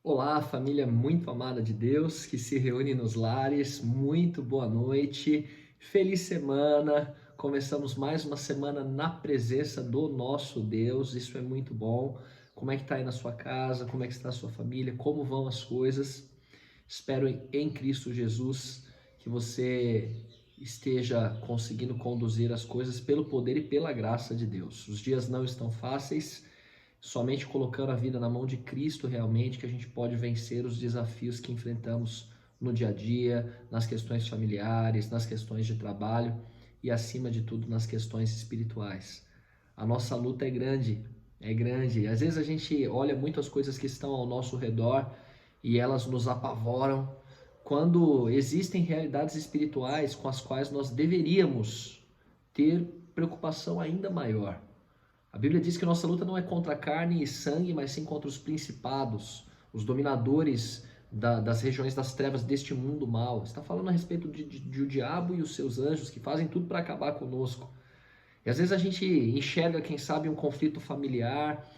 Olá, família muito amada de Deus, que se reúne nos lares, muito boa noite, feliz semana, começamos mais uma semana na presença do nosso Deus, isso é muito bom. Como é que está aí na sua casa, como é que está a sua família, como vão as coisas? Espero em Cristo Jesus que você esteja conseguindo conduzir as coisas pelo poder e pela graça de Deus. Os dias não estão fáceis. Somente colocando a vida na mão de Cristo realmente que a gente pode vencer os desafios que enfrentamos no dia a dia, nas questões familiares, nas questões de trabalho e acima de tudo nas questões espirituais. A nossa luta é grande, é grande. Às vezes a gente olha muito as coisas que estão ao nosso redor e elas nos apavoram, quando existem realidades espirituais com as quais nós deveríamos ter preocupação ainda maior. A Bíblia diz que nossa luta não é contra carne e sangue, mas sim contra os principados, os dominadores das regiões das trevas deste mundo mal. Está falando a respeito de o diabo e os seus anjos que fazem tudo para acabar conosco. E às vezes a gente enxerga, quem sabe, um conflito familiar,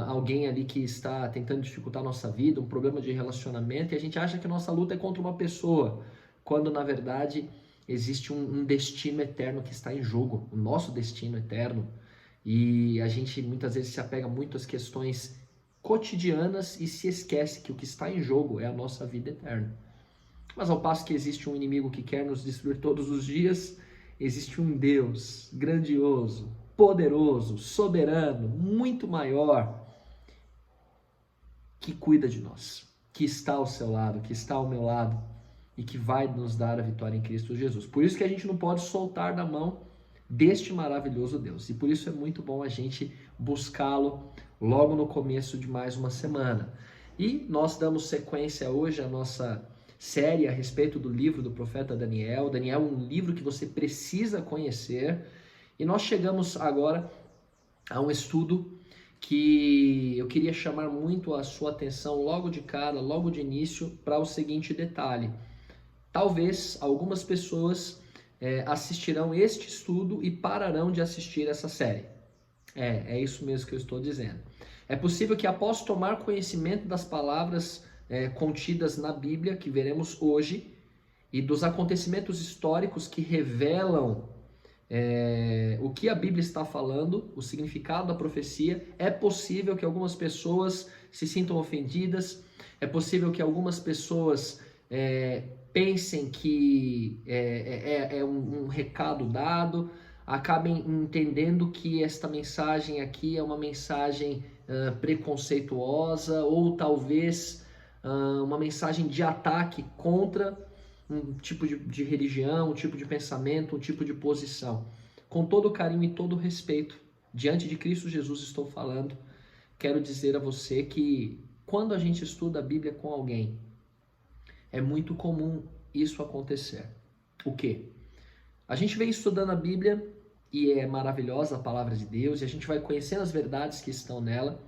alguém ali que está tentando dificultar a nossa vida, um problema de relacionamento, e a gente acha que a nossa luta é contra uma pessoa, quando na verdade existe um destino eterno que está em jogo, o nosso destino eterno. E a gente muitas vezes se apega muito às questões cotidianas e se esquece que o que está em jogo é a nossa vida eterna. Mas ao passo que existe um inimigo que quer nos destruir todos os dias, existe um Deus grandioso, poderoso, soberano, muito maior, que cuida de nós, que está ao seu lado, que está ao meu lado e que vai nos dar a vitória em Cristo Jesus. Por isso que a gente não pode soltar da mão deste maravilhoso Deus. E por isso é muito bom a gente buscá-lo logo no começo de mais uma semana. E nós damos sequência hoje à nossa série a respeito do livro do profeta Daniel. Daniel é um livro que você precisa conhecer. E nós chegamos agora a um estudo que eu queria chamar muito a sua atenção logo de cara, logo de início, para o seguinte detalhe. Talvez algumas pessoas assistirão este estudo e pararão de assistir essa série. É isso mesmo que eu estou dizendo. É possível que após tomar conhecimento das palavras contidas na Bíblia, que veremos hoje, e dos acontecimentos históricos que revelam o que a Bíblia está falando, o significado da profecia, é possível que algumas pessoas se sintam ofendidas, é possível que algumas pessoas pensem que é um recado dado, acabem entendendo que esta mensagem aqui é uma mensagem preconceituosa ou talvez uma mensagem de ataque contra um tipo de religião, um tipo de pensamento, um tipo de posição. Com todo carinho e todo respeito, diante de Cristo Jesus estou falando, quero dizer a você que quando a gente estuda a Bíblia com alguém, é muito comum isso acontecer. O quê? A gente vem estudando a Bíblia e é maravilhosa a palavra de Deus e a gente vai conhecendo as verdades que estão nela,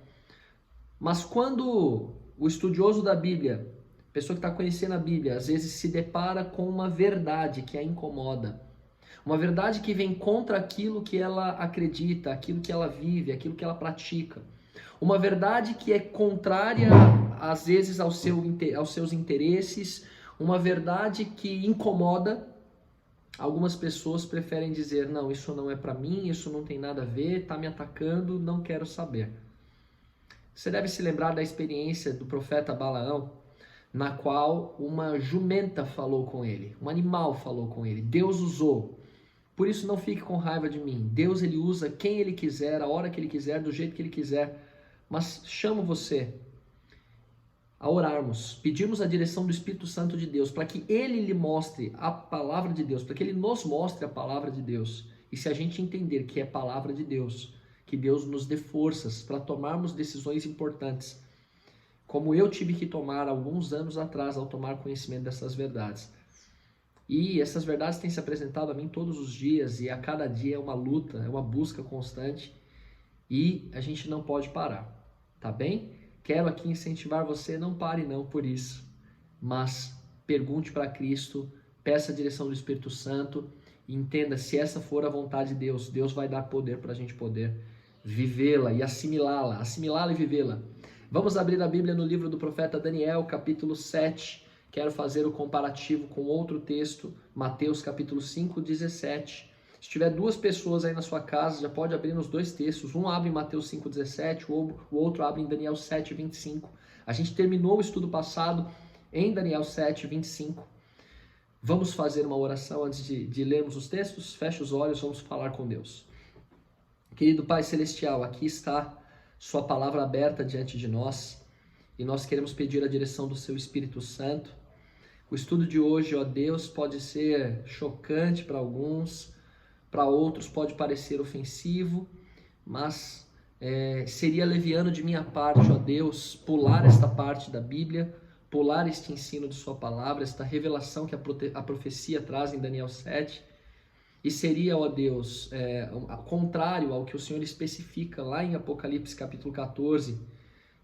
mas quando o estudioso da Bíblia, a pessoa que está conhecendo a Bíblia, às vezes se depara com uma verdade que a incomoda, uma verdade que vem contra aquilo que ela acredita, aquilo que ela vive, aquilo que ela pratica, uma verdade que é contrária às vezes aos seus interesses, uma verdade que incomoda. Algumas pessoas preferem dizer, não, isso não é para mim, isso não tem nada a ver, está me atacando, não quero saber. Você deve se lembrar da experiência do profeta Balaão, na qual uma jumenta falou com ele, um animal falou com ele, Deus usou. Por isso não fique com raiva de mim. Deus ele usa quem ele quiser, a hora que ele quiser, do jeito que ele quiser. Mas chamo você a orarmos, pedirmos a direção do Espírito Santo de Deus, para que ele lhe mostre a palavra de Deus, para que ele nos mostre a palavra de Deus. E se a gente entender que é palavra de Deus, que Deus nos dê forças para tomarmos decisões importantes, como eu tive que tomar alguns anos atrás ao tomar conhecimento dessas verdades. E essas verdades têm se apresentado a mim todos os dias e a cada dia é uma luta, é uma busca constante e a gente não pode parar, tá bem? Quero aqui incentivar você, não pare não por isso, mas pergunte para Cristo, peça a direção do Espírito Santo e entenda, se essa for a vontade de Deus, Deus vai dar poder para a gente poder vivê-la e assimilá-la e vivê-la. Vamos abrir a Bíblia no livro do profeta Daniel, capítulo 7. Quero fazer o comparativo com outro texto, Mateus capítulo 5, 17. Se tiver duas pessoas aí na sua casa, já pode abrir nos dois textos. Um abre em Mateus 5, 17, o outro abre em Daniel 7, 25. A gente terminou o estudo passado em Daniel 7, 25. Vamos fazer uma oração antes de lermos os textos? Feche os olhos, vamos falar com Deus. Querido Pai Celestial, aqui está sua palavra aberta diante de nós e nós queremos pedir a direção do seu Espírito Santo. O estudo de hoje, ó Deus, pode ser chocante para alguns, para outros pode parecer ofensivo, mas seria leviano de minha parte, ó Deus, pular esta parte da Bíblia, pular este ensino de sua palavra, esta revelação que a profecia traz em Daniel 7, e seria, ó Deus, contrário ao que o Senhor especifica lá em Apocalipse capítulo 14,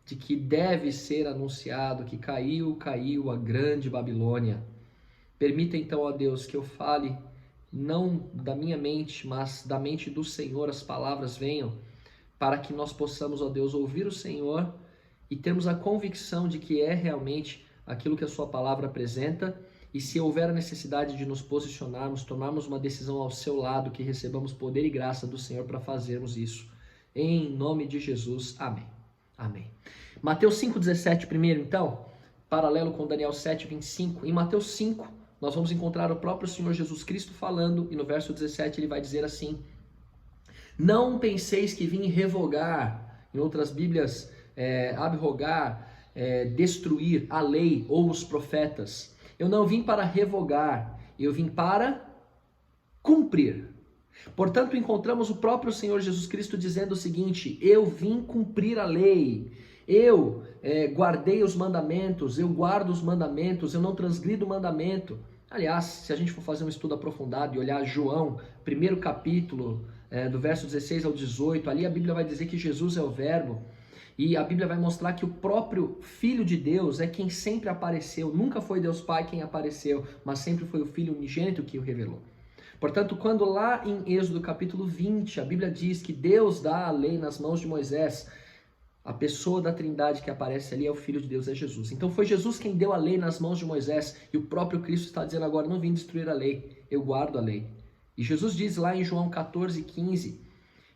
de que deve ser anunciado que caiu a grande Babilônia. Permita então, ó Deus, que eu fale não da minha mente, mas da mente do Senhor, as palavras venham, para que nós possamos, ó Deus, ouvir o Senhor e termos a convicção de que é realmente aquilo que a sua palavra apresenta, e se houver a necessidade de nos posicionarmos, tomarmos uma decisão ao seu lado, que recebamos poder e graça do Senhor para fazermos isso. Em nome de Jesus, amém. Amém. Mateus 5,17 primeiro, então, paralelo com Daniel 7,25. Em Mateus 5, nós vamos encontrar o próprio Senhor Jesus Cristo falando, e no verso 17 ele vai dizer assim: não penseis que vim revogar, em outras Bíblias, abrogar, destruir a lei ou os profetas. Eu não vim para revogar, eu vim para cumprir. Portanto, encontramos o próprio Senhor Jesus Cristo dizendo o seguinte: eu vim cumprir a lei, eu guardei os mandamentos, eu guardo os mandamentos, eu não transgrido o mandamento. Aliás, se a gente for fazer um estudo aprofundado e olhar João, primeiro capítulo, do verso 16 ao 18, ali a Bíblia vai dizer que Jesus é o Verbo, e a Bíblia vai mostrar que o próprio Filho de Deus é quem sempre apareceu. Nunca foi Deus Pai quem apareceu, mas sempre foi o Filho unigênito que o revelou. Portanto, quando lá em Êxodo capítulo 20, a Bíblia diz que Deus dá a lei nas mãos de Moisés, a pessoa da Trindade que aparece ali é o Filho de Deus, é Jesus. Então foi Jesus quem deu a lei nas mãos de Moisés, e o próprio Cristo está dizendo agora: não vim destruir a lei, eu guardo a lei. E Jesus diz lá em João 14,15,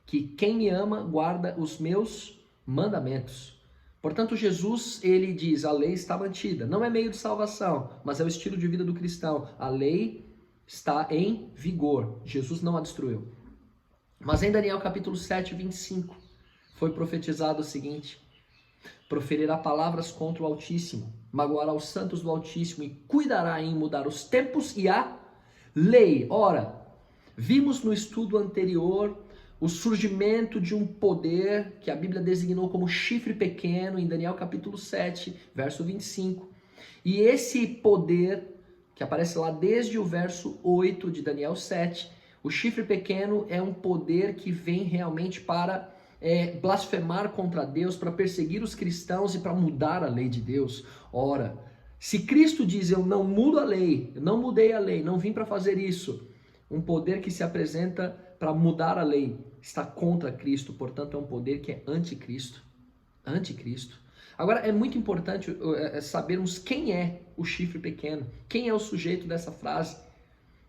que quem me ama guarda os meus mandamentos. Portanto, Jesus, ele diz, a lei está mantida. Não é meio de salvação, mas é o estilo de vida do cristão. A lei está em vigor. Jesus não a destruiu. Mas em Daniel capítulo 7, 25, foi profetizado o seguinte: proferirá palavras contra o Altíssimo, magoará os santos do Altíssimo e cuidará em mudar os tempos e a lei. Ora, vimos no estudo anterior o surgimento de um poder que a Bíblia designou como chifre pequeno, em Daniel capítulo 7, verso 25. E esse poder, que aparece lá desde o verso 8 de Daniel 7, o chifre pequeno é um poder que vem realmente para blasfemar contra Deus, para perseguir os cristãos e para mudar a lei de Deus. Ora, se Cristo diz, eu não mudo a lei, eu não mudei a lei, não vim para fazer isso, um poder que se apresenta para mudar a lei está contra Cristo, portanto é um poder que é anticristo. Anticristo. Agora é muito importante sabermos quem é o chifre pequeno, quem é o sujeito dessa frase,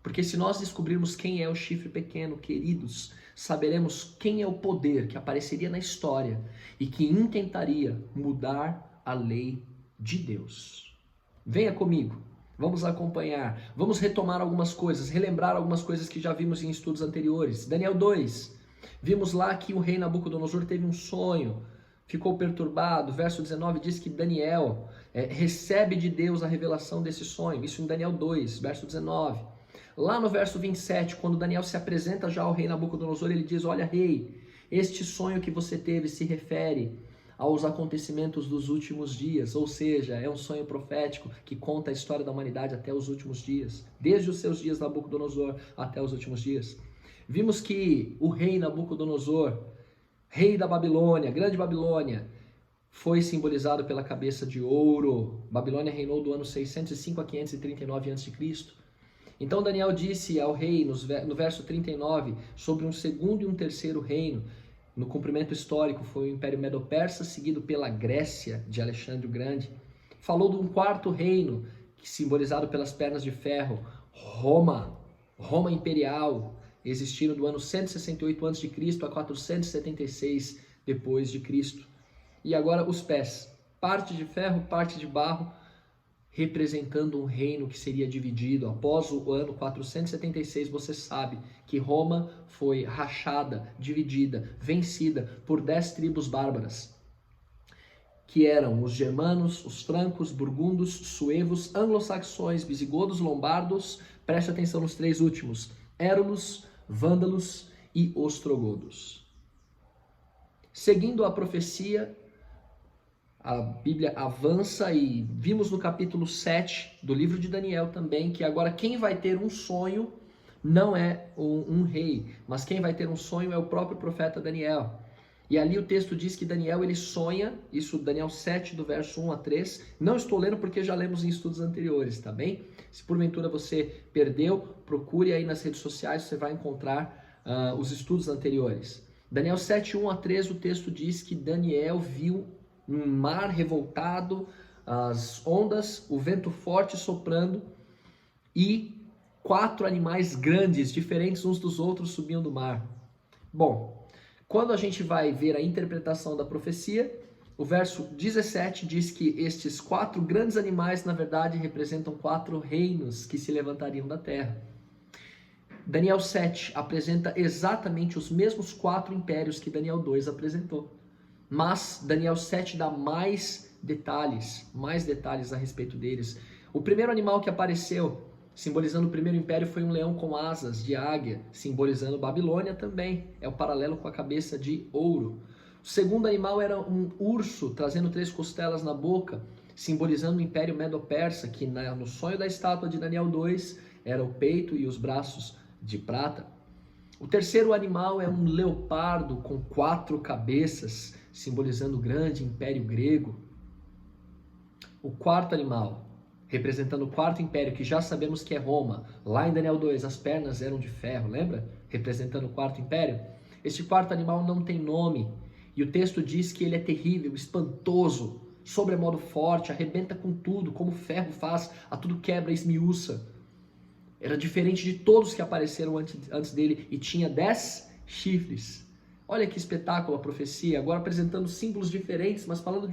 porque se nós descobrirmos quem é o chifre pequeno, queridos, saberemos quem é o poder que apareceria na história e que intentaria mudar a lei de Deus. Venha comigo. Vamos acompanhar, vamos retomar algumas coisas, relembrar algumas coisas que já vimos em estudos anteriores. Daniel 2, vimos lá que o rei Nabucodonosor teve um sonho, ficou perturbado. Verso 19 diz que Daniel recebe de Deus a revelação desse sonho, isso em Daniel 2, verso 19. Lá no verso 27, quando Daniel se apresenta já ao rei Nabucodonosor, ele diz: olha rei, este sonho que você teve se refere aos acontecimentos dos últimos dias, ou seja, é um sonho profético que conta a história da humanidade até os últimos dias, desde os seus dias Nabucodonosor até os últimos dias. Vimos que o rei Nabucodonosor, rei da Babilônia, grande Babilônia, foi simbolizado pela cabeça de ouro. Babilônia reinou do ano 605 a 539 a.C. Então Daniel disse ao rei, no verso 39, sobre um segundo e um terceiro reino. no cumprimento histórico, foi o Império Medo-Persa, seguido pela Grécia de Alexandre o Grande. Falou de um quarto reino, simbolizado pelas pernas de ferro, Roma Imperial, existindo do ano 168 a.C. a 476 depois de Cristo. E agora os pés, parte de ferro, parte de barro, representando um reino que seria dividido. Após o ano 476, você sabe que Roma foi rachada, dividida, vencida por 10 tribos bárbaras, que eram os germanos, os francos, burgundos, suevos, anglo-saxões, visigodos, lombardos, preste atenção nos 3 últimos, érulos, vândalos e ostrogodos. Seguindo a profecia, a Bíblia avança e vimos no capítulo 7 do livro de Daniel também que agora quem vai ter um sonho não é um rei, mas quem vai ter um sonho é o próprio profeta Daniel. E ali o texto diz que Daniel ele sonha, isso Daniel 7 do verso 1 a 3. Não estou lendo porque já lemos em estudos anteriores, tá bem? Se porventura você perdeu, procure aí nas redes sociais, você vai encontrar os estudos anteriores. Daniel 7, 1 a 3, o texto diz que Daniel viu um mar revoltado, as ondas, o vento forte soprando e 4 animais grandes, diferentes uns dos outros, subiam do mar. Bom, quando a gente vai ver a interpretação da profecia, o verso 17 diz que estes 4 grandes animais, na verdade, representam 4 reinos que se levantariam da terra. Daniel 7 apresenta exatamente os mesmos 4 impérios que Daniel 2 apresentou. Mas Daniel 7 dá mais detalhes a respeito deles. O primeiro animal que apareceu, simbolizando o primeiro império, foi um leão com asas de águia, simbolizando Babilônia também. É o paralelo com a cabeça de ouro. O segundo animal era um urso, trazendo 3 costelas na boca, simbolizando o Império Medo-Persa, que no sonho da estátua de Daniel 2 era o peito e os braços de prata. O terceiro animal é um leopardo com 4 cabeças, simbolizando o grande Império Grego. O quarto animal, representando o quarto império, que já sabemos que é Roma. Lá em Daniel 2, as pernas eram de ferro, lembra? Representando o quarto império. Este quarto animal não tem nome. E o texto diz que ele é terrível, espantoso, sobremodo forte, arrebenta com tudo, como o ferro faz, a tudo quebra, esmiuça. Era diferente de todos que apareceram antes dele e tinha 10 chifres. Olha que espetáculo a profecia, agora apresentando símbolos diferentes, mas falando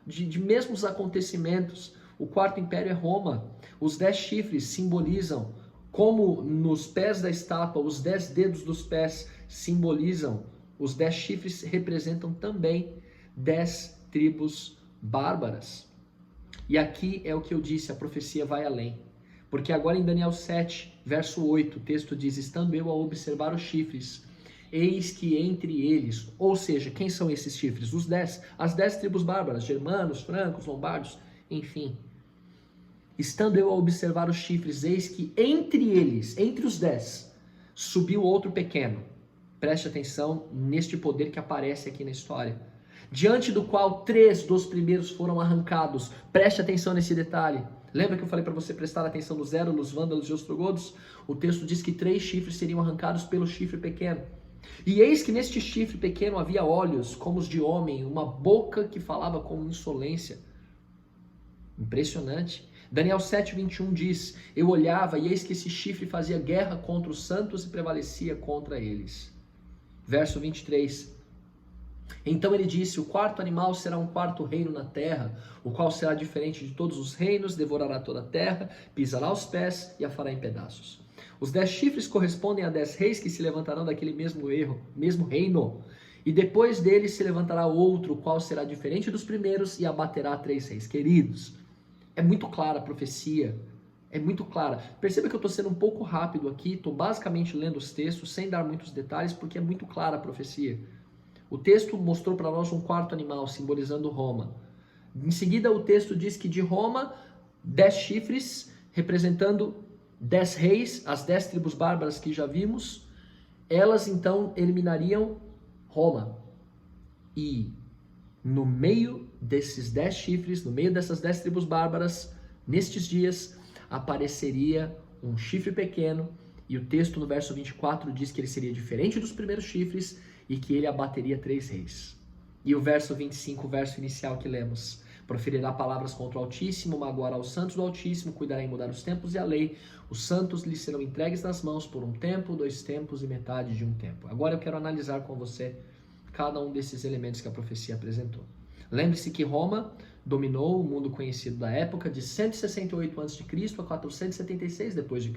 de mesmos acontecimentos. O quarto império é Roma. Os 10 chifres simbolizam, como nos pés da estátua, os 10 dedos dos pés simbolizam, os 10 chifres representam também 10 tribos bárbaras. E aqui é o que eu disse, a profecia vai além. Porque agora em Daniel 7, verso 8, o texto diz: estando eu a observar os chifres, eis que entre eles, ou seja, quem são esses chifres? As 10 tribos bárbaras, germanos, francos, lombardos, enfim. Estando eu a observar os chifres, eis que entre eles, entre os 10, subiu outro pequeno. Preste atenção neste poder que aparece aqui na história. Diante do qual 3 dos primeiros foram arrancados. Preste atenção nesse detalhe. Lembra que eu falei para você prestar atenção nos érulos, vândalos e ostrogodos? O texto diz que 3 chifres seriam arrancados pelo chifre pequeno. E eis que neste chifre pequeno havia olhos como os de homem, uma boca que falava com insolência. Impressionante. Daniel 7:21 diz: eu olhava e eis que esse chifre fazia guerra contra os santos e prevalecia contra eles. Verso 23. Então ele disse: o quarto animal será um quarto reino na terra, o qual será diferente de todos os reinos, devorará toda a terra, pisará os pés e a fará em pedaços. Os 10 chifres correspondem a 10 reis que se levantarão daquele mesmo reino, e depois deles se levantará outro, o qual será diferente dos primeiros e abaterá 3 reis. Queridos, é muito clara a profecia, é muito clara. Perceba que eu estou sendo um pouco rápido aqui, estou basicamente lendo os textos sem dar muitos detalhes, porque é muito clara a profecia. O texto mostrou para nós um quarto animal, simbolizando Roma. Em seguida, o texto diz que de Roma, 10 chifres, representando 10 reis, as 10 tribos bárbaras que já vimos, elas então eliminariam Roma. E no meio desses 10 chifres, no meio dessas 10 tribos bárbaras, nestes dias, apareceria um chifre pequeno, e o texto no verso 24 diz que ele seria diferente dos primeiros chifres, e que ele abateria 3 reis. E o verso 25, o verso inicial que lemos: proferirá palavras contra o Altíssimo, magoará os santos do Altíssimo, cuidará em mudar os tempos e a lei. Os santos lhe serão entregues nas mãos por 1 tempo, 2 tempos e metade de 1 tempo. Agora eu quero analisar com você cada um desses elementos que a profecia apresentou. Lembre-se que Roma dominou o mundo conhecido da época de 168 a.C. a 476 d.C.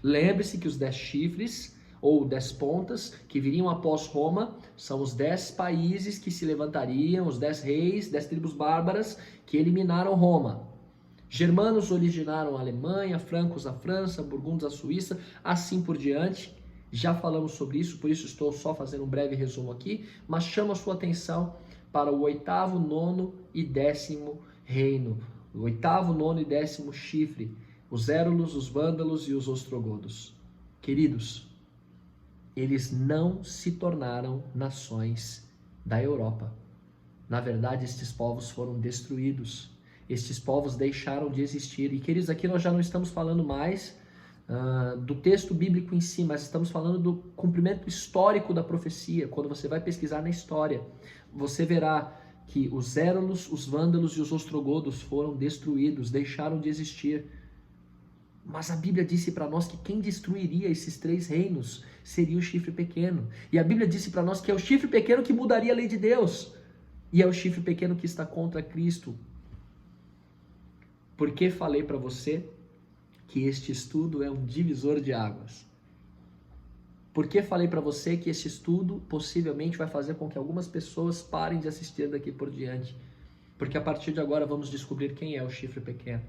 Lembre-se que os 10 chifres, ou 10 pontas, que viriam após Roma, são os 10 países que se levantariam, os 10 reis, 10 tribos bárbaras que eliminaram Roma. Germanos originaram a Alemanha, francos a França, burgundos a Suíça, assim por diante. Já falamos sobre isso, por isso estou só fazendo um breve resumo aqui, mas chamo a sua atenção para o 8º, 9º e 10º reino. O 8º, 9º e 10º chifre, os Érulos, os Vândalos e os Ostrogodos. Queridos, eles não se tornaram nações da Europa. Na verdade, estes povos foram destruídos. Estes povos deixaram de existir. E, queridos, aqui nós já não estamos falando mais do texto bíblico em si, mas estamos falando do cumprimento histórico da profecia. Quando você vai pesquisar na história, você verá que os Érulos, os Vândalos e os Ostrogodos foram destruídos, deixaram de existir. Mas a Bíblia disse para nós que quem destruiria esses 3 reinos seria o chifre pequeno. E a Bíblia disse para nós que é o chifre pequeno que mudaria a lei de Deus. E é o chifre pequeno que está contra Cristo. Por que falei para você que este estudo é um divisor de águas? Por que falei para você que este estudo possivelmente vai fazer com que algumas pessoas parem de assistir daqui por diante? Porque a partir de agora vamos descobrir quem é o chifre pequeno.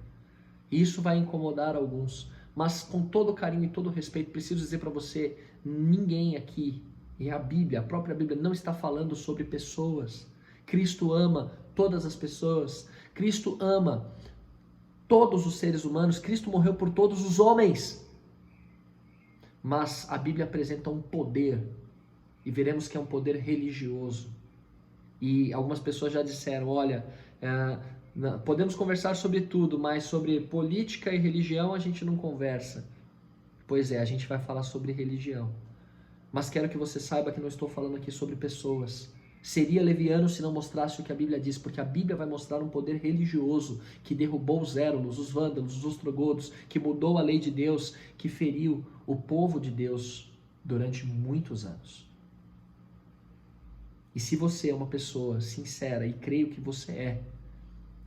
E isso vai incomodar alguns, mas com todo carinho e todo respeito, preciso dizer para você, ninguém aqui, e a Bíblia, a própria Bíblia, não está falando sobre pessoas. Cristo ama todas as pessoas, Cristo ama todos os seres humanos, Cristo morreu por todos os homens. Mas a Bíblia apresenta um poder, e veremos que é um poder religioso. E algumas pessoas já disseram, olha, podemos conversar sobre tudo, mas sobre política e religião a gente não conversa. Pois é, a gente vai falar sobre religião. Mas quero que você saiba que não estou falando aqui sobre pessoas. Seria leviano se não mostrasse o que a Bíblia diz, porque a Bíblia vai mostrar um poder religioso que derrubou os Érulos, os Vândalos, os Ostrogodos, que mudou a lei de Deus, que feriu o povo de Deus durante muitos anos. E se você é uma pessoa sincera, e creio que você é,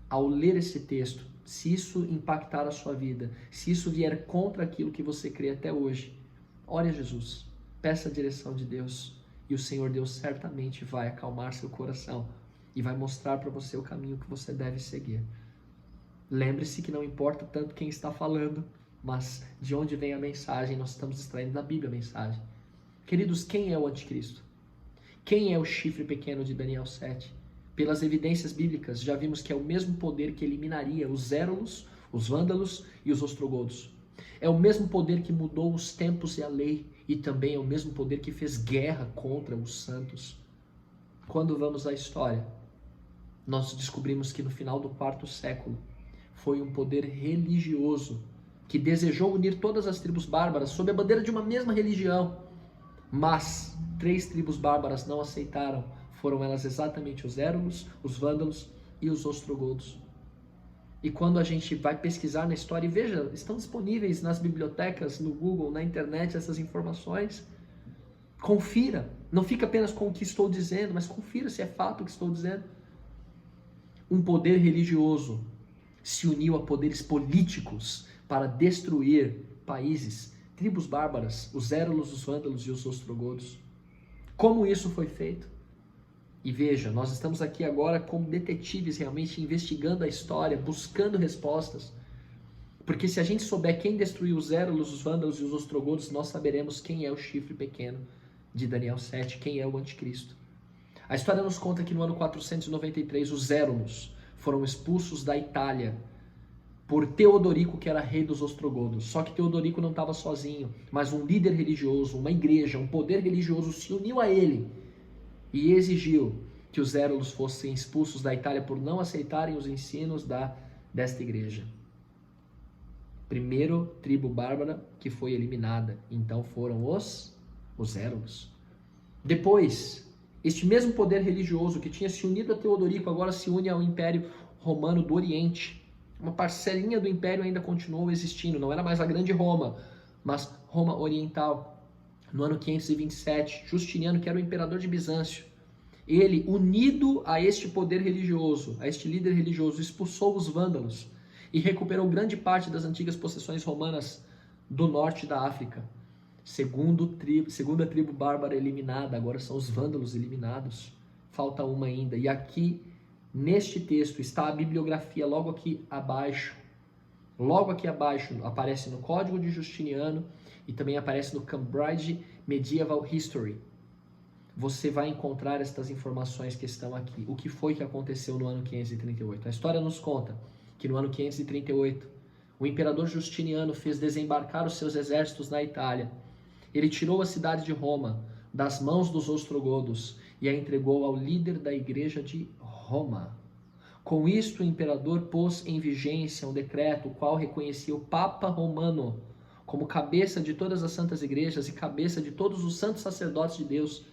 ao ler esse texto, se isso impactar a sua vida, se isso vier contra aquilo que você crê até hoje, ore a Jesus, peça a direção de Deus, e o Senhor Deus certamente vai acalmar seu coração e vai mostrar para você o caminho que você deve seguir. Lembre-se que não importa tanto quem está falando, mas de onde vem a mensagem, nós estamos extraindo da Bíblia a mensagem. Queridos, quem é o anticristo? Quem é o chifre pequeno de Daniel 7? Pelas evidências bíblicas, já vimos que é o mesmo poder que eliminaria os Érulos, os Vândalos e os Ostrogodos. É o mesmo poder que mudou os tempos e a lei, e também é o mesmo poder que fez guerra contra os santos. Quando vamos à história, nós descobrimos que no final do 4º século, foi um poder religioso que desejou unir todas as tribos bárbaras sob a bandeira de uma mesma religião, mas 3 tribos bárbaras não aceitaram. Foram elas exatamente os Érulos, os Vândalos e os Ostrogodos. E quando a gente vai pesquisar na história, e veja, estão disponíveis nas bibliotecas, no Google, na internet, essas informações. Confira, não fica apenas com o que estou dizendo, mas confira se é fato o que estou dizendo. Um poder religioso se uniu a poderes políticos para destruir países, tribos bárbaras, os Érulos, os Vândalos e os Ostrogodos. Como isso foi feito? E veja, nós estamos aqui agora como detetives realmente investigando a história, buscando respostas. Porque se a gente souber quem destruiu os Érulos, os Vândalos e os Ostrogodos, nós saberemos quem é o chifre pequeno de Daniel 7, quem é o anticristo. A história nos conta que no ano 493 os Érulos foram expulsos da Itália por Teodorico, que era rei dos Ostrogodos. Só que Teodorico não estava sozinho, mas um líder religioso, uma igreja, um poder religioso se uniu a ele e exigiu que os Érulos fossem expulsos da Itália por não aceitarem os ensinos desta igreja. Primeiro tribo bárbara que foi eliminada, então foram os Érulos. Depois, este mesmo poder religioso que tinha se unido a Teodorico agora se une ao Império Romano do Oriente. Uma parcelinha do Império ainda continuou existindo, não era mais a Grande Roma, mas Roma Oriental. No ano 527, Justiniano, que era o imperador de Bizâncio, ele, unido a este poder religioso, a este líder religioso, expulsou os vândalos e recuperou grande parte das antigas possessões romanas do norte da África. Segunda tribo bárbara eliminada, agora são os vândalos eliminados. Falta uma ainda. E aqui, neste texto, está a bibliografia logo aqui abaixo. Logo aqui abaixo aparece no Código de Justiniano e também aparece no Cambridge Medieval History. Você vai encontrar estas informações que estão aqui. O que foi que aconteceu no ano 538? A história nos conta que no ano 538, o imperador Justiniano fez desembarcar os seus exércitos na Itália. Ele tirou a cidade de Roma das mãos dos ostrogodos e a entregou ao líder da igreja de Roma. Com isto, o imperador pôs em vigência um decreto, o qual reconhecia o Papa Romano como cabeça de todas as santas igrejas e cabeça de todos os santos sacerdotes de Deus.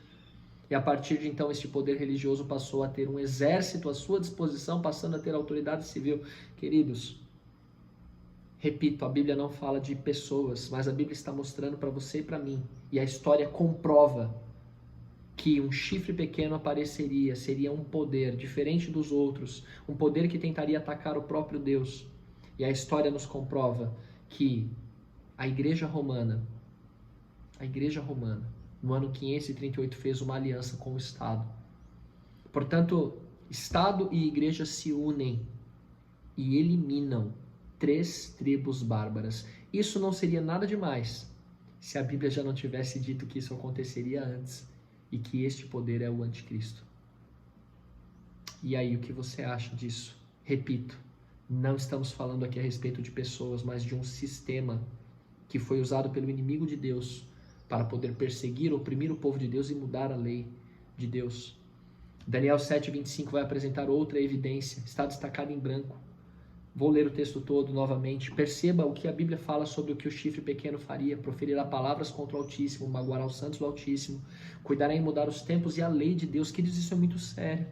E a partir de então, este poder religioso passou a ter um exército à sua disposição, passando a ter autoridade civil. Queridos, repito, a Bíblia não fala de pessoas, mas a Bíblia está mostrando para você e para mim. E a história comprova que um chifre pequeno apareceria, seria um poder diferente dos outros, um poder que tentaria atacar o próprio Deus. E a história nos comprova que a Igreja Romana, no ano 538, fez uma aliança com o Estado. Portanto, Estado e Igreja se unem e eliminam 3 tribos bárbaras. Isso não seria nada demais se a Bíblia já não tivesse dito que isso aconteceria antes e que este poder é o anticristo. E aí, o que você acha disso? Repito, não estamos falando aqui a respeito de pessoas, mas de um sistema que foi usado pelo inimigo de Deus para poder perseguir, oprimir o povo de Deus e mudar a lei de Deus. Daniel 7:25 vai apresentar outra evidência, está destacado em branco. Vou ler o texto todo novamente. Perceba o que a Bíblia fala sobre o que o chifre pequeno faria: proferirá palavras contra o Altíssimo, magoará os santos do Altíssimo, cuidará em mudar os tempos e a lei de Deus. Queridos, isso é muito sério.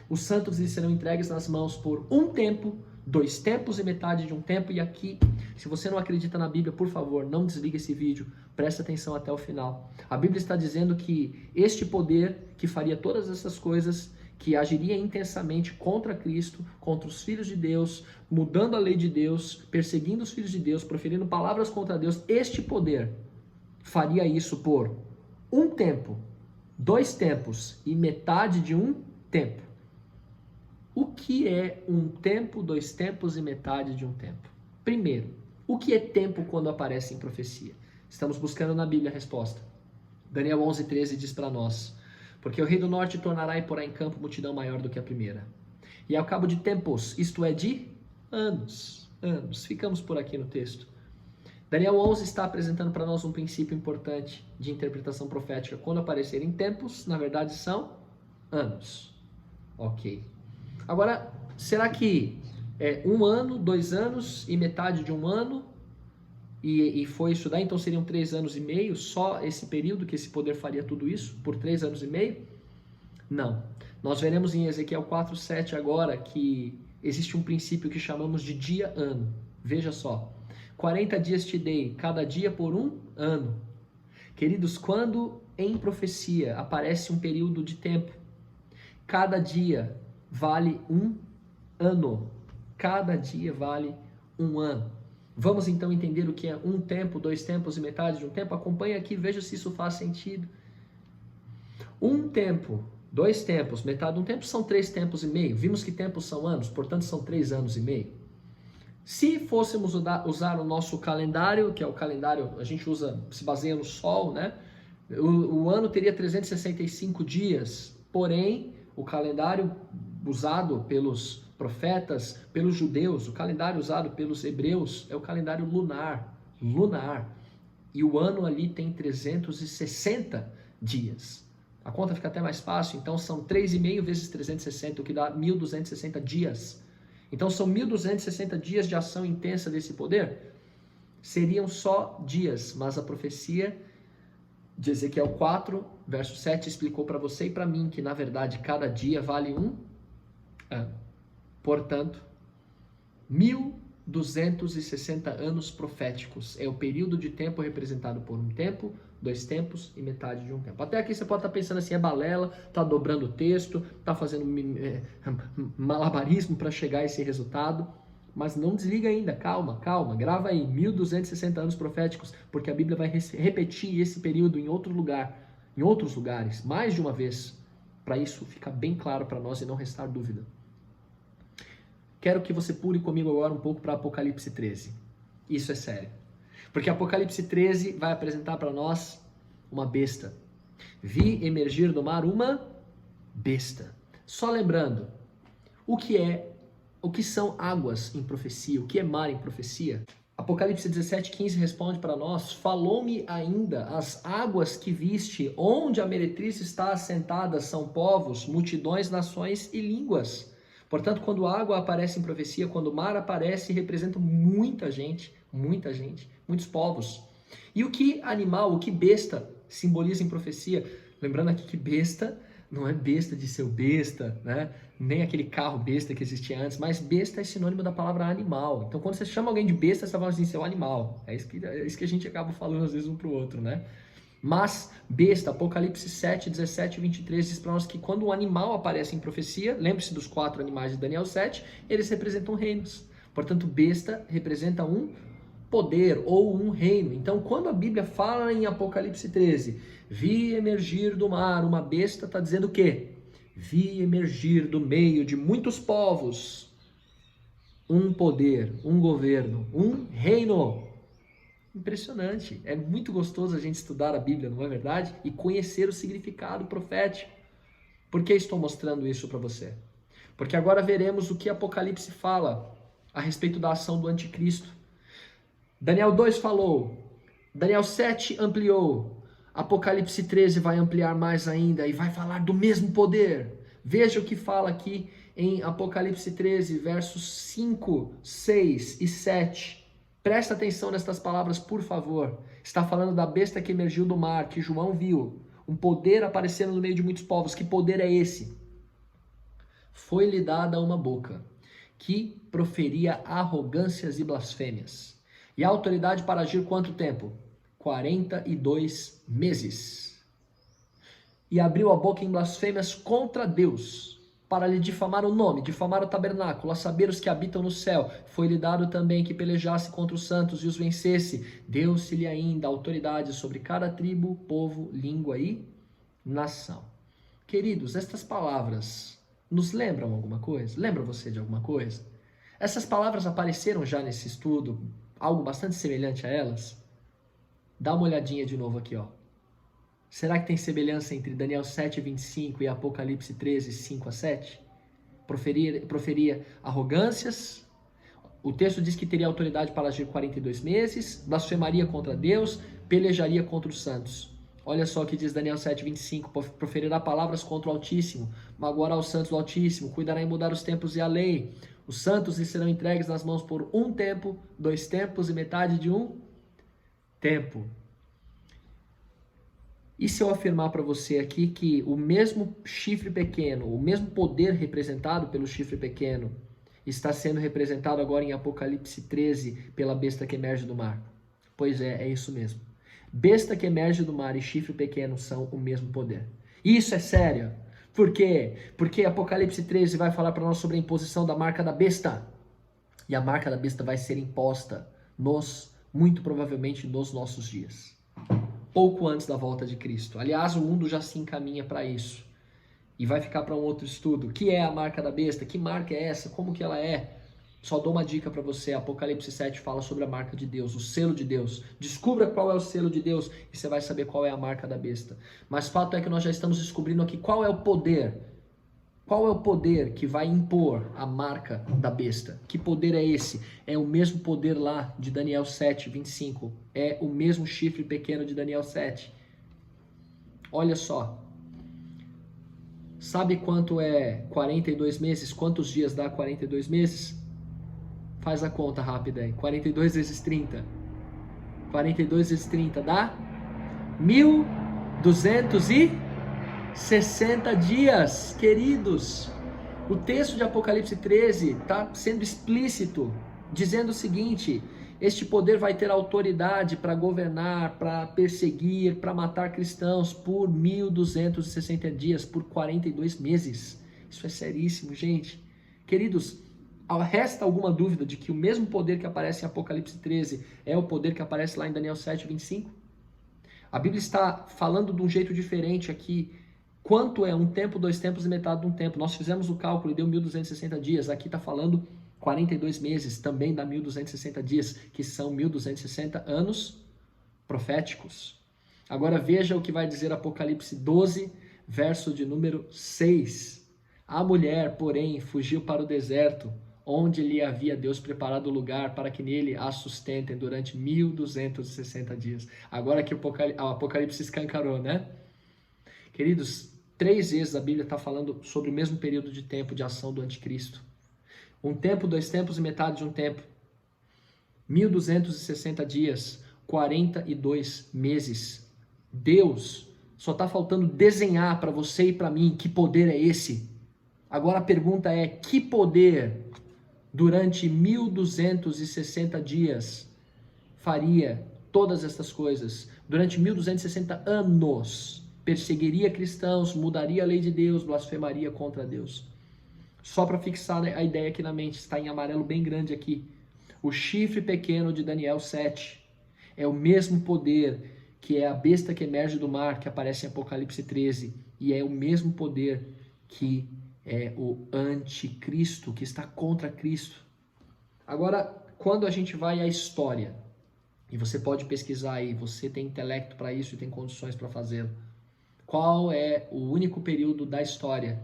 Os santos lhes serão entregues nas mãos por 1 tempo, 2 tempos e metade de 1 tempo. E aqui, se você não acredita na Bíblia, por favor, não desliga esse vídeo, preste atenção até o final. A Bíblia está dizendo que este poder que faria todas essas coisas, que agiria intensamente contra Cristo, contra os filhos de Deus, mudando a lei de Deus, perseguindo os filhos de Deus, proferindo palavras contra Deus, este poder faria isso por 1 tempo, 2 tempos e metade de 1 tempo. O que é 1 tempo, 2 tempos e metade de 1 tempo? Primeiro, o que é tempo quando aparece em profecia? Estamos buscando na Bíblia a resposta. Daniel 11:13 diz para nós: porque o rei do norte tornará e porá em campo multidão maior do que a primeira. E ao cabo de tempos, isto é de anos. Ficamos por aqui no texto. Daniel 11 está apresentando para nós um princípio importante de interpretação profética. Quando aparecerem tempos, na verdade são anos. Ok. Agora, será que é 1 ano, 2 anos e metade de 1 ano? E foi isso daí? Então seriam 3 anos e meio, só esse período que esse poder faria tudo isso, por 3 anos e meio? Não. Nós veremos em Ezequiel 4:7 agora que existe um princípio que chamamos de dia-ano. Veja só, 40 dias te dei, cada dia por 1 ano. Queridos, quando em profecia aparece um período de tempo, cada dia vale 1 ano. Cada dia vale 1 ano. Vamos então entender o que é 1 tempo, 2 tempos e metade de 1 tempo? Acompanhe aqui, veja se isso faz sentido. 1 tempo, 2 tempos, metade de 1 tempo são 3 tempos e meio. Vimos que tempos são anos, portanto são 3 anos e meio. Se fôssemos usar o nosso calendário, que é o calendário, a gente usa, se baseia no Sol, né? O ano teria 365 dias, porém o calendário usado pelos profetas, pelos judeus, o calendário usado pelos hebreus é o calendário lunar. E o ano ali tem 360 dias. A conta fica até mais fácil, então são 3,5 vezes 360, o que dá 1.260 dias. Então são 1.260 dias de ação intensa desse poder? Seriam só dias, mas a profecia de Ezequiel 4, verso 7, explicou para você e para mim que, na verdade, cada dia vale um ano. Portanto, 1260 anos proféticos é o período de tempo representado por um tempo, 2 tempos e metade de um tempo. Até aqui você pode estar pensando assim, é balela, está dobrando o texto, está fazendo malabarismo para chegar a esse resultado. Mas não desliga ainda, calma, grava aí, 1260 anos proféticos, porque a Bíblia vai repetir esse período em outros lugares, mais de uma vez, para isso ficar bem claro para nós e não restar dúvida. Quero que você pule comigo agora um pouco para Apocalipse 13. Isso é sério. Porque Apocalipse 13 vai apresentar para nós uma besta. Vi emergir do mar uma besta. Só lembrando, o que são águas em profecia? O que é mar em profecia? Apocalipse 17:15 responde para nós: falou-me ainda, as águas que viste, onde a meretriz está assentada, são povos, multidões, nações e línguas. Portanto, quando a água aparece em profecia, quando o mar aparece, representa muita gente, muitos povos. E o que animal, o que besta simboliza em profecia? Lembrando aqui que besta não é besta de ser besta, né? Nem aquele carro besta que existia antes, mas besta é sinônimo da palavra animal. Então, quando você chama alguém de besta, você está falando assim, seu animal. É isso que a gente acaba falando às vezes um para o outro, né? Mas besta, Apocalipse 7, 17 e 23 diz para nós que quando um animal aparece em profecia, lembre-se dos 4 animais de Daniel 7, eles representam reinos. Portanto, besta representa um poder ou um reino. Então, quando a Bíblia fala em Apocalipse 13, vi emergir do mar uma besta, está dizendo o quê? Vi emergir do meio de muitos povos um poder, um governo, um reino. Impressionante, é muito gostoso a gente estudar a Bíblia, não é verdade? E conhecer o significado profético. Por que estou mostrando isso para você? Porque agora veremos o que Apocalipse fala a respeito da ação do anticristo. Daniel 2 falou, Daniel 7 ampliou, Apocalipse 13 vai ampliar mais ainda e vai falar do mesmo poder. Veja o que fala aqui em Apocalipse 13, versos 5, 6 e 7. Presta atenção nestas palavras, por favor. Está falando da besta que emergiu do mar, que João viu. Um poder aparecendo no meio de muitos povos. Que poder é esse? Foi-lhe dada uma boca, que proferia arrogâncias e blasfêmias. E a autoridade para agir quanto tempo? 42 meses. E abriu a boca em blasfêmias contra Deus, para lhe difamar o nome, difamar o tabernáculo, a saber os que habitam no céu. Foi-lhe dado também que pelejasse contra os santos e os vencesse. Deu-se-lhe ainda autoridade sobre cada tribo, povo, língua e nação. Queridos, estas palavras nos lembram alguma coisa? Lembra você de alguma coisa? Essas palavras apareceram já nesse estudo, algo bastante semelhante a elas? Dá uma olhadinha de novo aqui, ó. Será que tem semelhança entre Daniel 7, 25 e Apocalipse 13, 5 a 7? Proferia arrogâncias. O texto diz que teria autoridade para agir 42 meses, blasfemaria contra Deus, pelejaria contra os santos. Olha só o que diz Daniel 7, 25. Proferirá palavras contra o Altíssimo, magoará os santos do Altíssimo, cuidará em mudar os tempos e a lei. Os santos lhe serão entregues nas mãos por um tempo, 2 tempos e metade de um tempo. E se eu afirmar para você aqui que o mesmo chifre pequeno, o mesmo poder representado pelo chifre pequeno, está sendo representado agora em Apocalipse 13 pela besta que emerge do mar? Pois é isso mesmo. Besta que emerge do mar e chifre pequeno são o mesmo poder. Isso é sério. Por quê? Porque Apocalipse 13 vai falar para nós sobre a imposição da marca da besta. E a marca da besta vai ser imposta muito provavelmente nos nossos dias. Pouco antes da volta de Cristo. Aliás, o mundo já se encaminha para isso. E vai ficar para um outro estudo. O que é a marca da besta? Que marca é essa? Como que ela é? Só dou uma dica para você. Apocalipse 7 fala sobre a marca de Deus, o selo de Deus. Descubra qual é o selo de Deus e você vai saber qual é a marca da besta. Mas fato é que nós já estamos descobrindo aqui qual é o poder. Qual é o poder que vai impor a marca da besta? Que poder é esse? É o mesmo poder lá de Daniel 7, 25. É o mesmo chifre pequeno de Daniel 7. Olha só. Sabe quanto é 42 meses? Quantos dias dá 42 meses? Faz a conta rápida aí. 42 vezes 30. 42 vezes 30 dá 260 dias, queridos. O texto de Apocalipse 13 está sendo explícito, dizendo o seguinte: este poder vai ter autoridade para governar, para perseguir, para matar cristãos por 1260 dias, por 42 meses. Isso é seríssimo, gente. Queridos, resta alguma dúvida de que o mesmo poder que aparece em Apocalipse 13 é o poder que aparece lá em Daniel 7:25? A Bíblia está falando de um jeito diferente aqui. Quanto é um tempo, 2 tempos e metade de um tempo? Nós fizemos o cálculo e deu 1260 dias. Aqui está falando 42 meses, também dá 1260 dias, que são 1260 anos proféticos. Agora veja o que vai dizer Apocalipse 12, verso de número 6. A mulher, porém, fugiu para o deserto, onde lhe havia Deus preparado lugar para que nele a sustentem durante 1260 dias. Agora que o Apocalipse escancarou, né? Queridos, 3 vezes a Bíblia está falando sobre o mesmo período de tempo de ação do anticristo. Um tempo, 2 tempos e metade de um tempo. 1260 dias, 42 meses. Deus só está faltando desenhar para você e para mim que poder é esse. Agora a pergunta é: que poder durante 1260 dias faria todas essas coisas? Durante 1260 anos perseguiria cristãos, mudaria a lei de Deus, blasfemaria contra Deus. Só para fixar a ideia aqui na mente, está em amarelo bem grande aqui. O chifre pequeno de Daniel 7 é o mesmo poder que é a besta que emerge do mar, que aparece em Apocalipse 13, e é o mesmo poder que é o anticristo, que está contra Cristo. Agora, quando a gente vai à história, e você pode pesquisar aí, você tem intelecto para isso e tem condições para fazê-lo, qual é o único período da história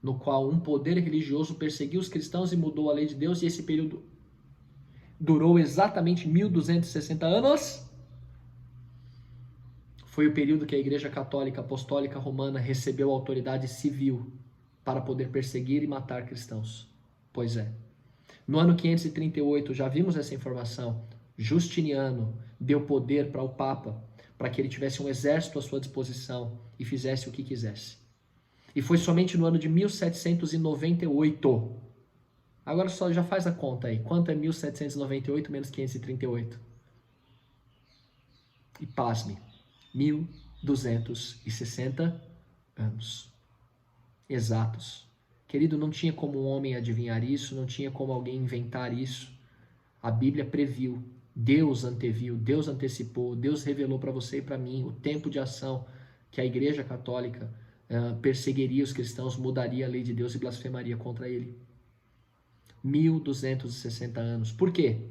no qual um poder religioso perseguiu os cristãos e mudou a lei de Deus, e esse período durou exatamente 1260 anos? Foi o período que a Igreja Católica Apostólica Romana recebeu autoridade civil para poder perseguir e matar cristãos. Pois é. No ano 538, já vimos essa informação, Justiniano deu poder para o Papa, para que ele tivesse um exército à sua disposição e fizesse o que quisesse. E foi somente no ano de 1798. Agora só já faz a conta aí. Quanto é 1798 menos 538? E pasme, 1260 anos. Exatos. Querido, não tinha como um homem adivinhar isso, não tinha como alguém inventar isso. A Bíblia previu, Deus anteviu, Deus antecipou, Deus revelou para você e para mim o tempo de ação que a Igreja Católica perseguiria os cristãos, mudaria a lei de Deus e blasfemaria contra ele. 1260 anos. Por quê?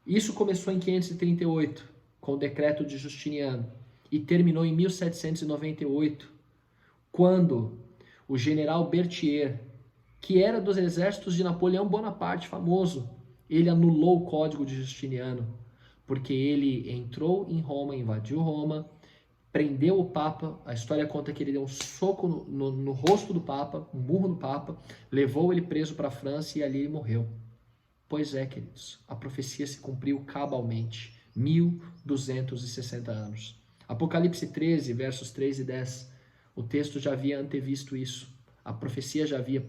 Isso começou em 538, com o decreto de Justiniano, e terminou em 1798, quando o general Berthier, que era dos exércitos de Napoleão Bonaparte, famoso, ele anulou o código de Justiniano, porque ele entrou em Roma, invadiu Roma, prendeu o Papa. A história conta que ele deu um soco no rosto do Papa, um murro no Papa, levou ele preso para a França e ali ele morreu. Pois é, queridos, a profecia se cumpriu cabalmente, 1260 anos. Apocalipse 13, versos 3 e 10, o texto já havia antevisto isso, a profecia já havia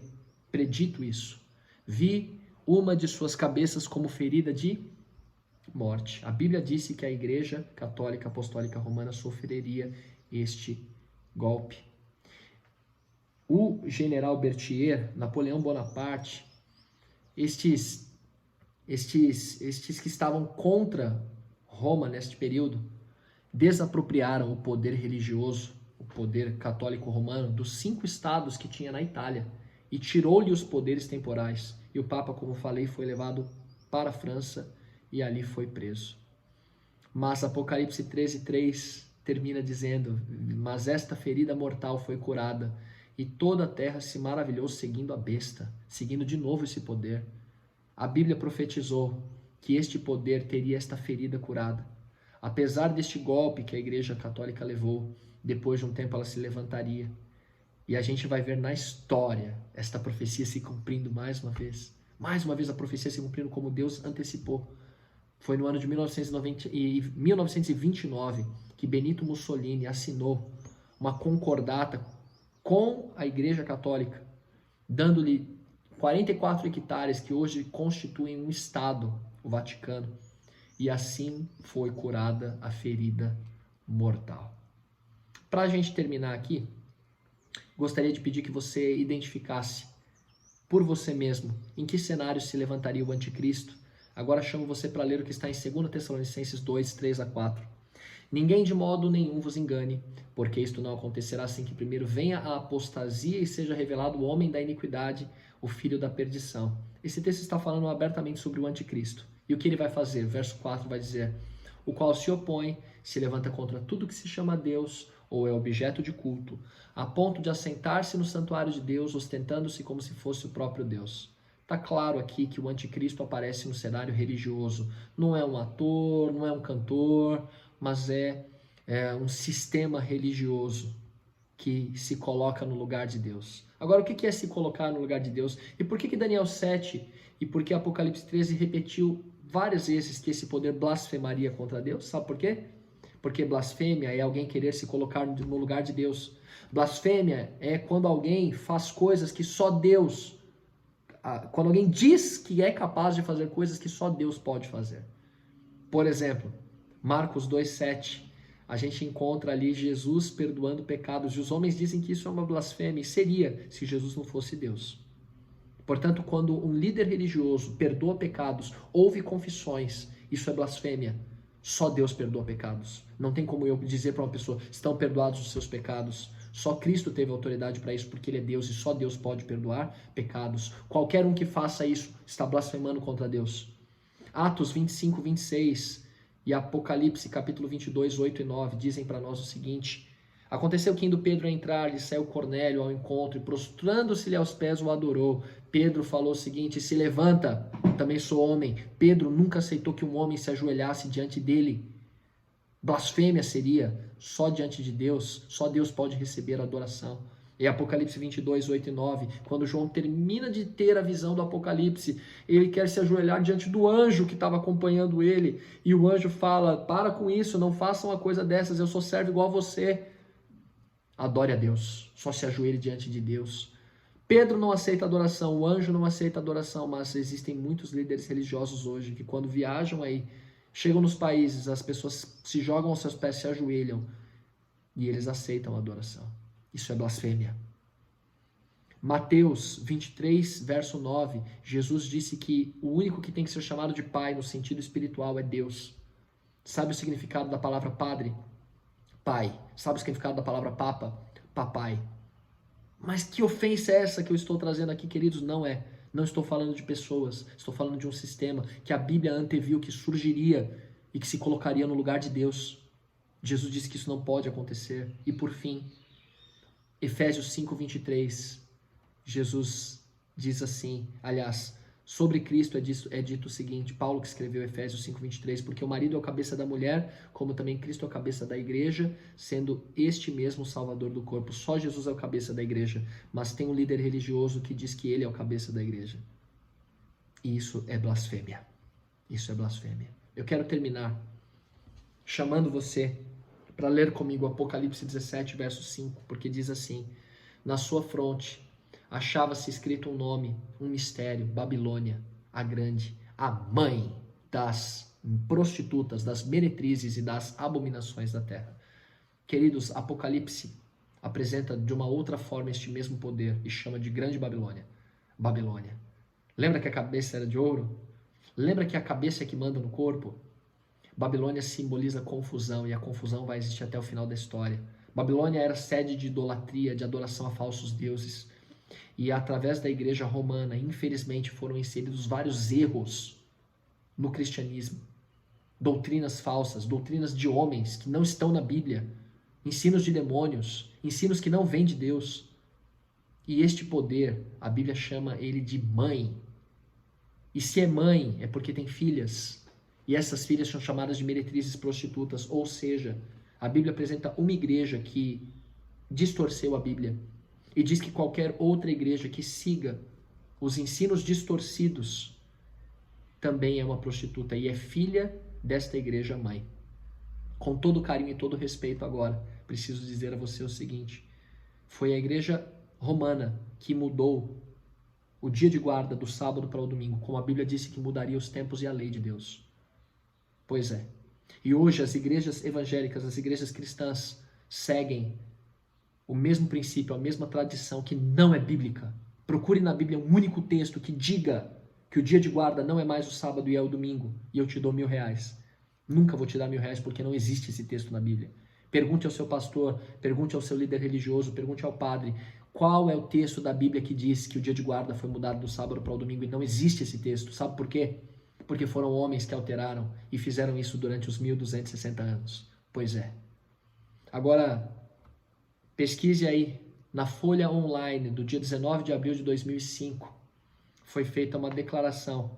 predito isso. Vi uma de suas cabeças como ferida de morte. A Bíblia disse que a Igreja Católica Apostólica Romana sofreria este golpe. O general Berthier, Napoleão Bonaparte, estes que estavam contra Roma neste período, desapropriaram o poder religioso, o poder católico romano, dos 5 estados que tinha na Itália, e tirou-lhe os poderes temporais. E o Papa, como falei, foi levado para a França e ali foi preso. Mas Apocalipse 13:3 termina dizendo: mas esta ferida mortal foi curada, e toda a terra se maravilhou seguindo a besta, seguindo de novo esse poder. A Bíblia profetizou que este poder teria esta ferida curada. Apesar deste golpe que a Igreja Católica levou, depois de um tempo ela se levantaria. E a gente vai ver na história esta profecia se cumprindo mais uma vez. Mais uma vez a profecia se cumprindo como Deus antecipou. Foi no ano de 1929 que Benito Mussolini assinou uma concordata com a Igreja Católica, dando-lhe 44 hectares que hoje constituem um Estado, o Vaticano, e assim foi curada a ferida mortal. Para a gente terminar aqui, gostaria de pedir que você identificasse por você mesmo em que cenário se levantaria o anticristo. Agora chamo você para ler o que está em 2 Tessalonicenses 2, 3-4. Ninguém de modo nenhum vos engane, porque isto não acontecerá sem que primeiro venha a apostasia e seja revelado o homem da iniquidade, o filho da perdição. Esse texto está falando abertamente sobre o anticristo. E o que ele vai fazer? Verso 4 vai dizer: o qual se opõe, se levanta contra tudo que se chama Deus ou é objeto de culto, a ponto de assentar-se no santuário de Deus, ostentando-se como se fosse o próprio Deus. Está claro aqui que o anticristo aparece no cenário religioso. Não é um ator, não é um cantor, mas é um sistema religioso que se coloca no lugar de Deus. Agora, o que é se colocar no lugar de Deus? E por que Daniel 7 e por que Apocalipse 13 repetiu várias vezes que esse poder blasfemaria contra Deus? Sabe por quê? Porque blasfêmia é alguém querer se colocar no lugar de Deus. Blasfêmia é quando alguém faz coisas que só Deus... Quando alguém diz que é capaz de fazer coisas que só Deus pode fazer. Por exemplo, Marcos 2,7, a gente encontra ali Jesus perdoando pecados, e os homens dizem que isso é uma blasfêmia, e seria se Jesus não fosse Deus. Portanto, quando um líder religioso perdoa pecados, ouve confissões, isso é blasfêmia. Só Deus perdoa pecados. Não tem como eu dizer para uma pessoa, estão perdoados os seus pecados. Só Cristo teve autoridade para isso, porque Ele é Deus e só Deus pode perdoar pecados. Qualquer um que faça isso está blasfemando contra Deus. Atos 25, 26 e Apocalipse capítulo 22, 8 e 9 dizem para nós o seguinte: aconteceu que indo Pedro a entrar, lhe saiu Cornélio ao encontro e prostrando-se-lhe aos pés o adorou. Pedro falou o seguinte: se levanta, também sou homem. Pedro nunca aceitou que um homem se ajoelhasse diante dele. Blasfêmia seria só diante de Deus, só Deus pode receber a adoração. E Apocalipse 22, 8 e 9, quando João termina de ter a visão do Apocalipse, ele quer se ajoelhar diante do anjo que estava acompanhando ele, e o anjo fala: para com isso, não façam uma coisa dessas, eu sou servo igual a você. Adore a Deus, só se ajoelhe diante de Deus. Pedro não aceita adoração, o anjo não aceita adoração, mas existem muitos líderes religiosos hoje que quando viajam aí, chegam nos países, as pessoas se jogam aos seus pés, se ajoelham e eles aceitam a adoração. Isso é blasfêmia. Mateus 23, verso 9, Jesus disse que o único que tem que ser chamado de pai no sentido espiritual é Deus. Sabe o significado da palavra padre? Pai. Sabe o significado da palavra papa? Papai. Mas que ofensa é essa que eu estou trazendo aqui, queridos? Não é. Não estou falando de pessoas, estou falando de um sistema que a Bíblia anteviu que surgiria e que se colocaria no lugar de Deus. Jesus disse que isso não pode acontecer. E por fim, Efésios 5:23, Jesus diz assim, aliás, sobre Cristo é dito o seguinte, Paulo que escreveu Efésios 5:23, porque o marido é o cabeça da mulher, como também Cristo é o cabeça da igreja, sendo este mesmo o salvador do corpo. Só Jesus é o cabeça da igreja, mas tem um líder religioso que diz que ele é o cabeça da igreja. E isso é blasfêmia. Isso é blasfêmia. Eu quero terminar chamando você para ler comigo Apocalipse 17, verso 5, porque diz assim: na sua fronte achava-se escrito um nome, um mistério, Babilônia, a grande, a mãe das prostitutas, das meretrizes e das abominações da terra. Queridos, Apocalipse apresenta de uma outra forma este mesmo poder e chama de grande Babilônia. Babilônia. Lembra que a cabeça era de ouro? Lembra que a cabeça é que manda no corpo? Babilônia simboliza confusão e a confusão vai existir até o final da história. Babilônia era sede de idolatria, de adoração a falsos deuses. E através da igreja romana, infelizmente, foram inseridos vários erros no cristianismo. Doutrinas falsas, doutrinas de homens que não estão na Bíblia, ensinos de demônios, ensinos que não vêm de Deus. E este poder, a Bíblia chama ele de mãe. E se é mãe, é porque tem filhas. E essas filhas são chamadas de meretrizes prostitutas. Ou seja, a Bíblia apresenta uma igreja que distorceu a Bíblia. E diz que qualquer outra igreja que siga os ensinos distorcidos também é uma prostituta e é filha desta igreja mãe. Com todo carinho e todo respeito agora, preciso dizer a você o seguinte: foi a igreja romana que mudou o dia de guarda do sábado para o domingo, como a Bíblia disse que mudaria os tempos e a lei de Deus. Pois é. E hoje as igrejas evangélicas, as igrejas cristãs, seguem o mesmo princípio, a mesma tradição que não é bíblica. Procure na Bíblia um único texto que diga que o dia de guarda não é mais o sábado e é o domingo, e eu te dou R$1.000. Nunca vou te dar R$1.000 porque não existe esse texto na Bíblia. Pergunte ao seu pastor, pergunte ao seu líder religioso, pergunte ao padre, qual é o texto da Bíblia que diz que o dia de guarda foi mudado do sábado para o domingo, e não existe esse texto. Sabe por quê? Porque foram homens que alteraram e fizeram isso durante os 1260 anos. Pois é. Agora, pesquise aí, na Folha Online, do dia 19 de abril de 2005, foi feita uma declaração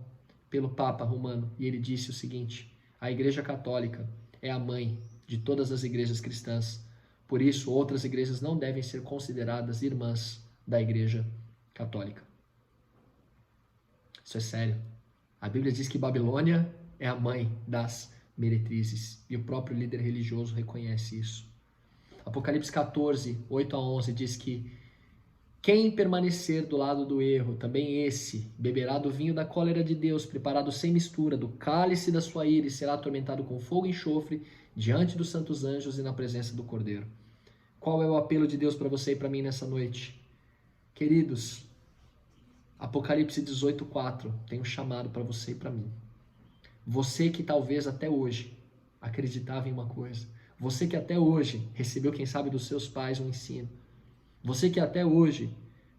pelo Papa Romano, e ele disse o seguinte: a Igreja Católica é a mãe de todas as igrejas cristãs, por isso outras igrejas não devem ser consideradas irmãs da Igreja Católica. Isso é sério. A Bíblia diz que Babilônia é a mãe das meretrizes, e o próprio líder religioso reconhece isso. Apocalipse 14, 8 a 11 diz que quem permanecer do lado do erro, também esse beberá do vinho da cólera de Deus, preparado sem mistura, do cálice da sua ira, e será atormentado com fogo e enxofre diante dos santos anjos e na presença do Cordeiro. Qual é o apelo de Deus para você e para mim nessa noite? Queridos, Apocalipse 18:4 tem um chamado para você e para mim. Você que talvez até hoje acreditava em uma coisa, você que até hoje recebeu, quem sabe, dos seus pais um ensino, você que até hoje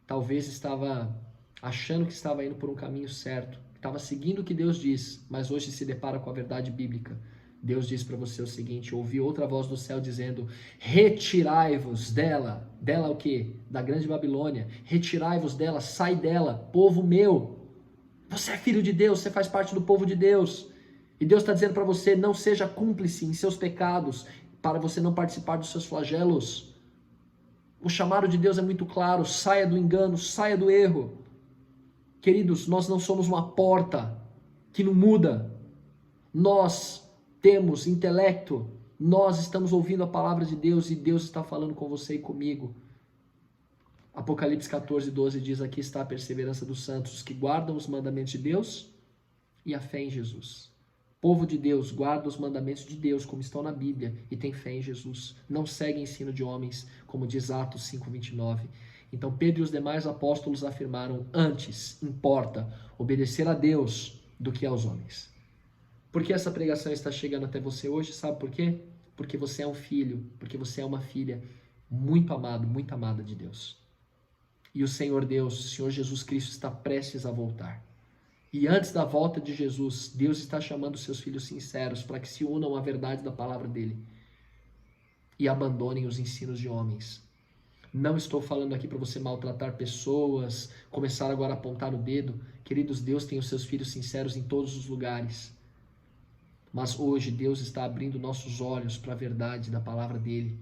talvez estava achando que estava indo por um caminho certo, estava seguindo o que Deus diz, mas hoje se depara com a verdade bíblica. Deus diz para você o seguinte: ouvi outra voz do céu dizendo: retirai-vos dela. Dela o quê? Da grande Babilônia. Retirai-vos dela, sai dela, povo meu. Você é filho de Deus, você faz parte do povo de Deus. E Deus está dizendo para você: não seja cúmplice em seus pecados, para você não participar dos seus flagelos. O chamado de Deus é muito claro: saia do engano, saia do erro. Queridos, nós não somos uma porta que não muda. Nós temos intelecto, nós estamos ouvindo a palavra de Deus e Deus está falando com você e comigo. Apocalipse 14, 12 diz: aqui está a perseverança dos santos, os que guardam os mandamentos de Deus e a fé em Jesus. Povo de Deus guarda os mandamentos de Deus, como estão na Bíblia, e tem fé em Jesus. Não segue ensino de homens, como diz Atos 5:29. Então Pedro e os demais apóstolos afirmaram: antes importa obedecer a Deus do que aos homens. Por que essa pregação está chegando até você hoje? Sabe por quê? Porque você é um filho, porque você é uma filha muito amado, muito amada de Deus. E o Senhor Deus, o Senhor Jesus Cristo, está prestes a voltar. E antes da volta de Jesus, Deus está chamando seus filhos sinceros para que se unam à verdade da palavra dele e abandonem os ensinos de homens. Não estou falando aqui para você maltratar pessoas, começar agora a apontar o dedo. Queridos, Deus tem os seus filhos sinceros em todos os lugares. Mas hoje Deus está abrindo nossos olhos para a verdade da palavra dele,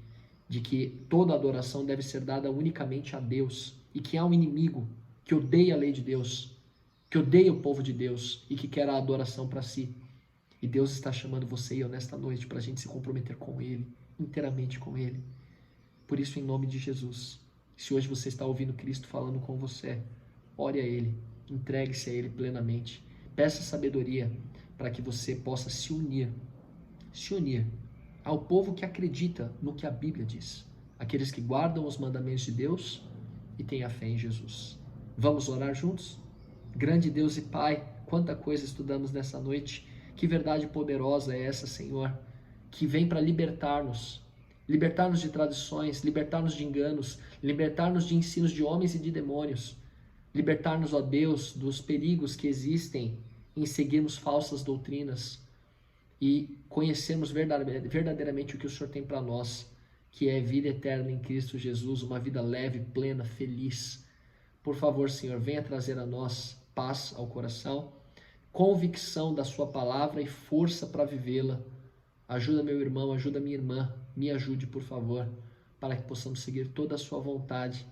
de que toda adoração deve ser dada unicamente a Deus, e que há um inimigo que odeia a lei de Deus, que odeia o povo de Deus e que quer a adoração para si. E Deus está chamando você e eu nesta noite para a gente se comprometer com ele, inteiramente com ele. Por isso, em nome de Jesus, se hoje você está ouvindo Cristo falando com você, ore a ele, entregue-se a ele plenamente, peça sabedoria para que você possa se unir ao povo que acredita no que a Bíblia diz, aqueles que guardam os mandamentos de Deus e têm a fé em Jesus. Vamos orar juntos? Grande Deus e Pai, quanta coisa estudamos nessa noite, que verdade poderosa é essa, Senhor, que vem para libertar-nos de tradições, libertar-nos de enganos, libertar-nos de ensinos de homens e de demônios, libertar-nos, ó Deus, dos perigos que existem em seguirmos falsas doutrinas e conhecermos verdadeiramente o que o Senhor tem para nós, que é vida eterna em Cristo Jesus, uma vida leve, plena, feliz. Por favor, Senhor, venha trazer a nós paz ao coração, convicção da sua palavra e força para vivê-la. Ajuda meu irmão, ajuda minha irmã, me ajude, por favor, para que possamos seguir toda a sua vontade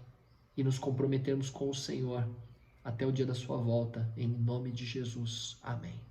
e nos comprometermos com o Senhor até o dia da sua volta, em nome de Jesus. Amém.